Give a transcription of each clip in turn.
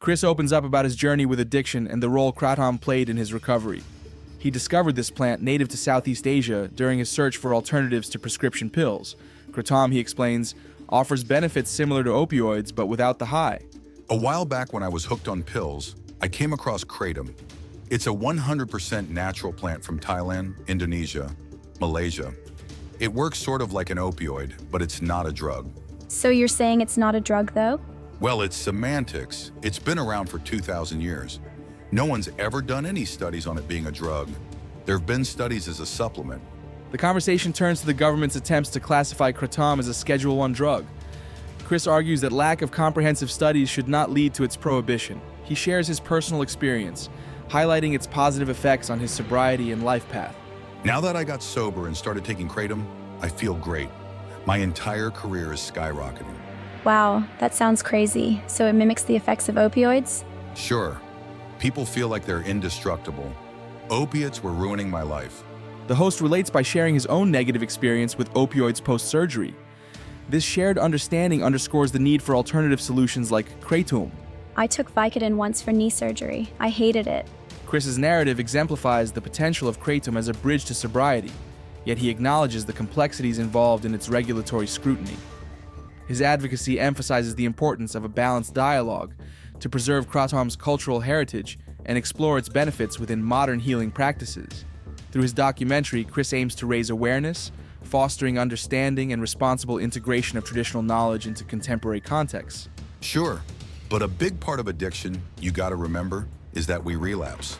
Chris opens up about his journey with addiction and the role Kratom played in his recovery. He discovered this plant native to Southeast Asia during his search for alternatives to prescription pills. Kratom, he explains, offers benefits similar to opioids but without the high. A while back when I was hooked on pills, I came across Kratom. It's a 100% natural plant from Thailand, Indonesia, Malaysia. It works sort of like an opioid, but it's not a drug. So you're saying it's not a drug, though? Well, it's semantics. It's been around for 2,000 years. No one's ever done any studies on it being a drug. There have been studies as a supplement. The conversation turns to the government's attempts to classify Kratom as a Schedule I drug. Chris argues that lack of comprehensive studies should not lead to its prohibition. He shares his personal experience, highlighting its positive effects on his sobriety and life path. Now that I got sober and started taking Kratom, I feel great. My entire career is skyrocketing. Wow, that sounds crazy. So it mimics the effects of opioids? Sure, people feel like they're indestructible. Opiates were ruining my life. The host relates by sharing his own negative experience with opioids post-surgery. This shared understanding underscores the need for alternative solutions like Kratom. I took Vicodin once for knee surgery. I hated it. Chris's narrative exemplifies the potential of Kratom as a bridge to sobriety, yet he acknowledges the complexities involved in its regulatory scrutiny. His advocacy emphasizes the importance of a balanced dialogue to preserve Kratom's cultural heritage and explore its benefits within modern healing practices. Through his documentary, Chris aims to raise awareness, fostering understanding and responsible integration of traditional knowledge into contemporary contexts. Sure, but a big part of addiction, you gotta remember, is that we relapse.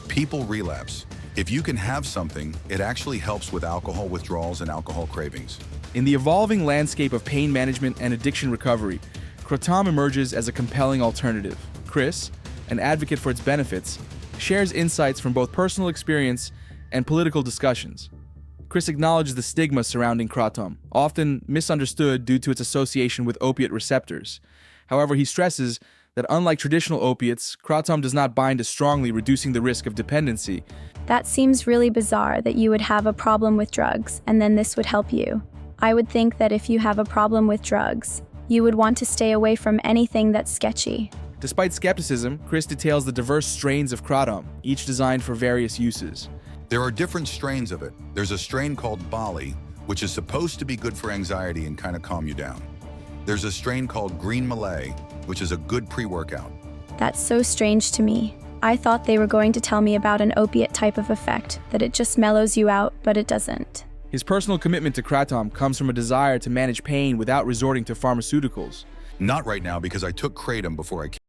People relapse. If you can have something, it actually helps with alcohol withdrawals and alcohol cravings. In the evolving landscape of pain management and addiction recovery, Kratom emerges as a compelling alternative. Chris, an advocate for its benefits, shares insights from both personal experience and political discussions. Chris acknowledges the stigma surrounding Kratom, often misunderstood due to its association with opiate receptors. However, he stresses that unlike traditional opiates, Kratom does not bind as strongly, reducing the risk of dependency. That seems really bizarre that you would have a problem with drugs and then this would help you. I would think that if you have a problem with drugs, you would want to stay away from anything that's sketchy. Despite skepticism, Chris details the diverse strains of Kratom, each designed for various uses. There are different strains of it. There's a strain called Bali, which is supposed to be good for anxiety and kind of calm you down. There's a strain called Green Malay, which is a good pre-workout. That's so strange to me. I thought they were going to tell me about an opiate type of effect, that it just mellows you out, but it doesn't. His personal commitment to Kratom comes from a desire to manage pain without resorting to pharmaceuticals. Not right now because I took Kratom before I